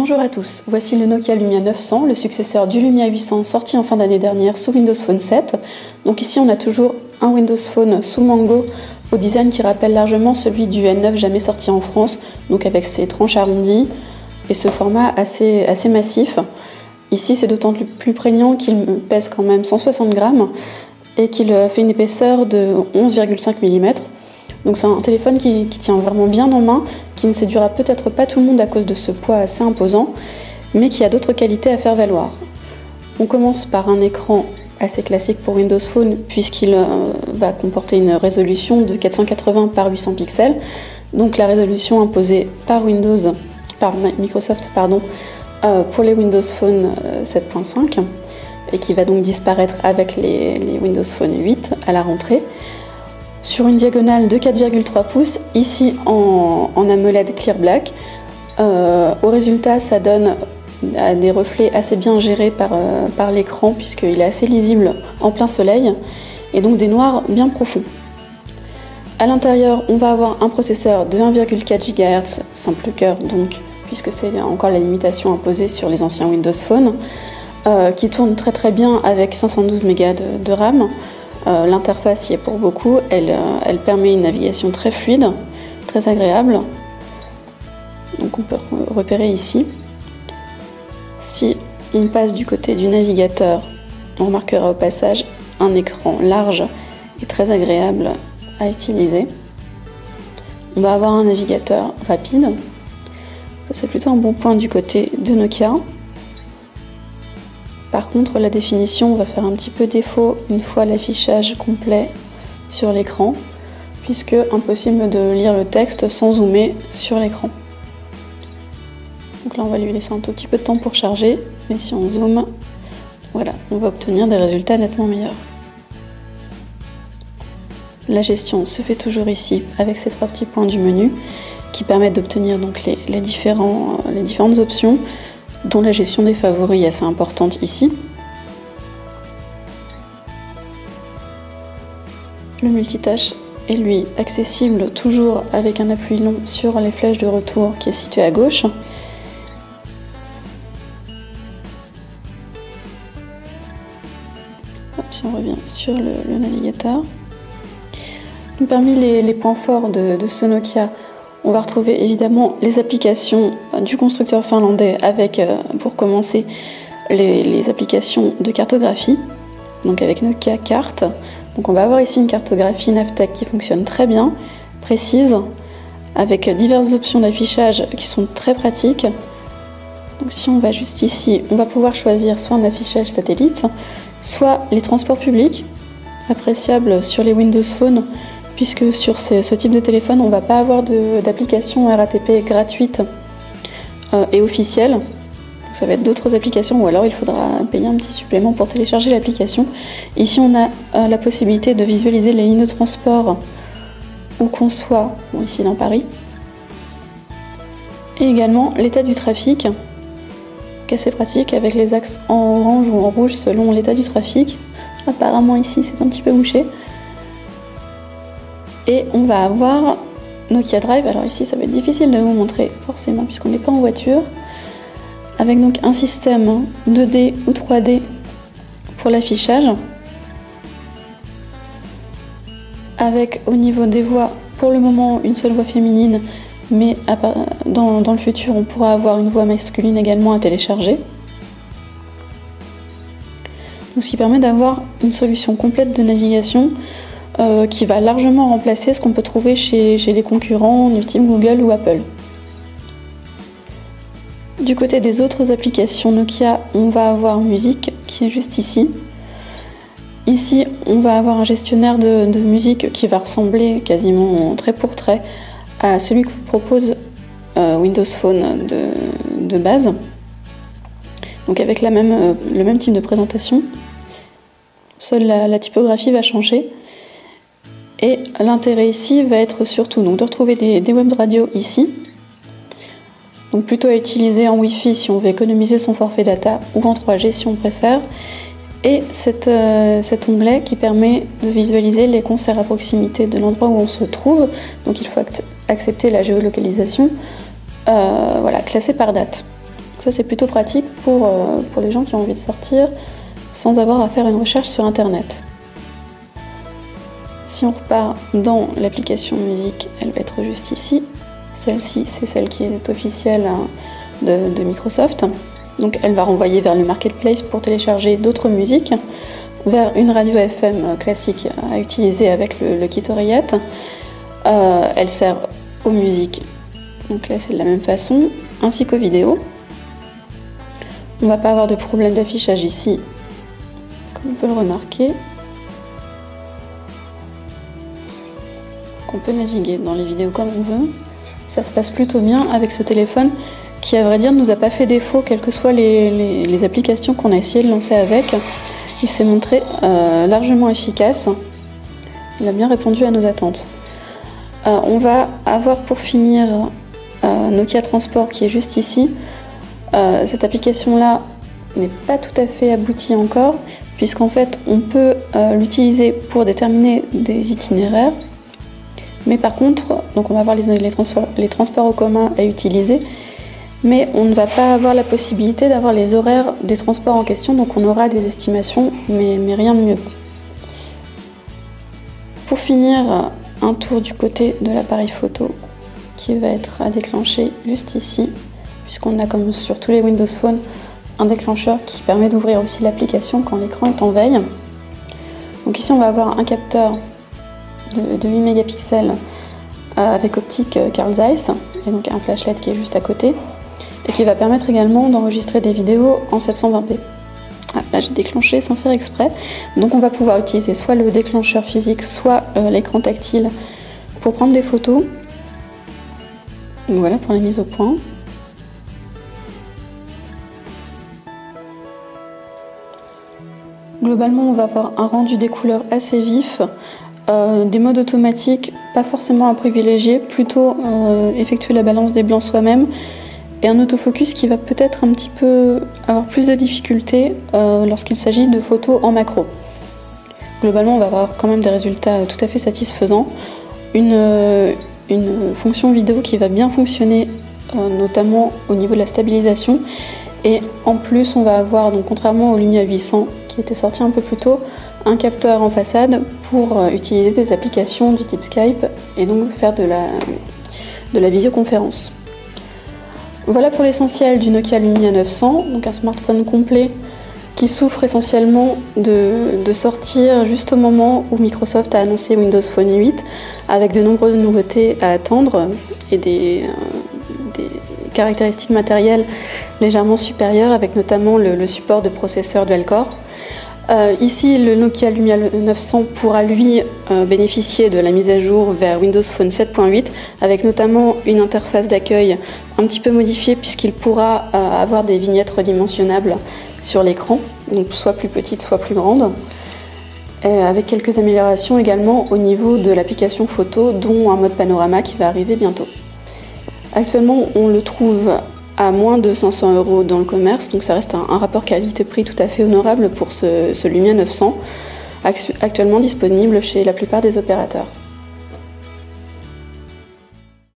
Bonjour à tous, voici le Nokia Lumia 900, le successeur du Lumia 800 sorti en fin d'année dernière sous Windows Phone 7. Donc ici on a toujours un Windows Phone sous Mango au design qui rappelle largement celui du N9 jamais sorti en France, donc avec ses tranches arrondies et ce format assez massif. Ici c'est d'autant plus prégnant qu'il pèse quand même 160 grammes et qu'il fait une épaisseur de 11,5 mm. Donc c'est un téléphone qui tient vraiment bien en main, qui ne séduira peut-être pas tout le monde à cause de ce poids assez imposant, mais qui a d'autres qualités à faire valoir. On commence par un écran assez classique pour Windows Phone, puisqu'il va comporter une résolution de 480 par 800 pixels, donc la résolution imposée par Microsoft pour les Windows Phone 7.5, et qui va donc disparaître avec les Windows Phone 8 à la rentrée. Sur une diagonale de 4,3 pouces, ici en AMOLED Clear Black. Au résultat, ça donne des reflets assez bien gérés par l'écran, puisqu'il est assez lisible en plein soleil, et donc des noirs bien profonds. À l'intérieur, on va avoir un processeur de 1,4 GHz, simple cœur donc, puisque c'est encore la limitation imposée sur les anciens Windows Phone, qui tourne très bien avec 512 Mb de RAM. L'interface y est pour beaucoup, elle permet une navigation très fluide, très agréable. Donc on peut repérer ici. Si on passe du côté du navigateur, on remarquera au passage un écran large et très agréable à utiliser. On va avoir un navigateur rapide. C'est plutôt un bon point du côté de Nokia. Par contre, la définition va faire un petit peu défaut une fois l'affichage complet sur l'écran, puisque impossible de lire le texte sans zoomer sur l'écran. Donc là, on va lui laisser un tout petit peu de temps pour charger, mais si on zoome, voilà, on va obtenir des résultats nettement meilleurs. La gestion se fait toujours ici avec ces trois petits points du menu qui permettent d'obtenir donc les différentes options, dont la gestion des favoris est assez importante ici. Le multitâche est lui accessible toujours avec un appui long sur les flèches de retour qui est situé à gauche. Hop, si on revient sur le navigateur. Parmi les points forts de ce Nokia, on va retrouver évidemment les applications du constructeur finlandais avec, pour commencer, les applications de cartographie, donc avec Nokia Carte. Donc on va avoir ici une cartographie Navteq qui fonctionne très bien, précise, avec diverses options d'affichage qui sont très pratiques. Donc si on va juste ici, on va pouvoir choisir soit un affichage satellite, soit les transports publics, appréciables sur les Windows Phone, puisque sur ce type de téléphone, on ne va pas avoir d'application RATP gratuite et officielle. Donc ça va être d'autres applications, ou alors il faudra payer un petit supplément pour télécharger l'application. Ici, on a la possibilité de visualiser les lignes de transport où qu'on soit, bon, ici dans Paris, et également l'état du trafic, assez pratique avec les axes en orange ou en rouge selon l'état du trafic. Apparemment ici, c'est un petit peu bouché. Et on va avoir Nokia Drive. Alors ici, ça va être difficile de vous montrer forcément puisqu'on n'est pas en voiture. Avec donc un système 2D ou 3D pour l'affichage. Avec au niveau des voix, pour le moment, une seule voix féminine, mais dans le futur, on pourra avoir une voix masculine également à télécharger. Donc, ce qui permet d'avoir une solution complète de navigation qui va largement remplacer ce qu'on peut trouver chez les concurrents, ultime Google ou Apple. Du côté des autres applications Nokia, on va avoir musique qui est juste ici. Ici, on va avoir un gestionnaire de musique qui va ressembler quasiment trait pour trait à celui que propose Windows Phone de base. Donc avec le même type de présentation. Seule la typographie va changer. Et l'intérêt ici va être surtout donc, de retrouver des web radios ici. Donc plutôt à utiliser en Wi-Fi si on veut économiser son forfait data ou en 3G si on préfère. Et cet onglet qui permet de visualiser les concerts à proximité de l'endroit où on se trouve. Donc il faut accepter la géolocalisation, classée par date. Ça c'est plutôt pratique pour les gens qui ont envie de sortir sans avoir à faire une recherche sur internet. Si on repart dans l'application musique, elle va être juste ici. Celle-ci, c'est celle qui est officielle de Microsoft. Donc elle va renvoyer vers le marketplace pour télécharger d'autres musiques, vers une radio FM classique à utiliser avec le kit oreillette. Elle sert aux musiques, donc là c'est de la même façon, ainsi qu'aux vidéos. On ne va pas avoir de problème d'affichage ici, comme on peut le remarquer. On peut naviguer dans les vidéos comme on veut. Ça se passe plutôt bien avec ce téléphone qui, à vrai dire, ne nous a pas fait défaut, quelles que soient les applications qu'on a essayé de lancer avec. Il s'est montré largement efficace. Il a bien répondu à nos attentes. On va avoir pour finir Nokia Transport qui est juste ici. Cette application-là n'est pas tout à fait aboutie encore, puisqu'en fait on peut l'utiliser pour déterminer des itinéraires. Mais par contre, donc on va avoir les transports en commun à utiliser, mais on ne va pas avoir la possibilité d'avoir les horaires des transports en question, donc on aura des estimations, mais rien de mieux. Pour finir, un tour du côté de l'appareil photo qui va être à déclencher juste ici, puisqu'on a comme sur tous les Windows Phone un déclencheur qui permet d'ouvrir aussi l'application quand l'écran est en veille. Donc ici on va avoir un capteur de 8 mégapixels avec optique Carl Zeiss et donc un flashlight qui est juste à côté et qui va permettre également d'enregistrer des vidéos en 720p. Ah, là j'ai déclenché sans faire exprès, donc on va pouvoir utiliser soit le déclencheur physique, soit l'écran tactile pour prendre des photos. Donc voilà pour la mise au point. Globalement on va avoir un rendu des couleurs assez vif. Des modes automatiques pas forcément à privilégier, plutôt effectuer la balance des blancs soi-même, et un autofocus qui va peut-être un petit peu avoir plus de difficultés lorsqu'il s'agit de photos en macro. Globalement on va avoir quand même des résultats tout à fait satisfaisants, une fonction vidéo qui va bien fonctionner notamment au niveau de la stabilisation, et en plus on va avoir, donc contrairement au Lumia 800 qui était sorti un peu plus tôt, un capteur en façade pour utiliser des applications du type Skype et donc faire de la visioconférence. Voilà pour l'essentiel du Nokia Lumia 900, donc un smartphone complet qui souffre essentiellement de sortir juste au moment où Microsoft a annoncé Windows Phone 8, avec de nombreuses nouveautés à attendre et des caractéristiques matérielles légèrement supérieures, avec notamment le support de processeurs dual-core. Ici, le Nokia Lumia 900 pourra lui bénéficier de la mise à jour vers Windows Phone 7.8, avec notamment une interface d'accueil un petit peu modifiée, puisqu'il pourra avoir des vignettes redimensionnables sur l'écran, donc soit plus petites, soit plus grandes, avec quelques améliorations également au niveau de l'application photo, dont un mode panorama qui va arriver bientôt. Actuellement, on le trouve à moins de 500 € dans le commerce, donc ça reste un rapport qualité-prix tout à fait honorable pour ce Lumia 900, actuellement disponible chez la plupart des opérateurs.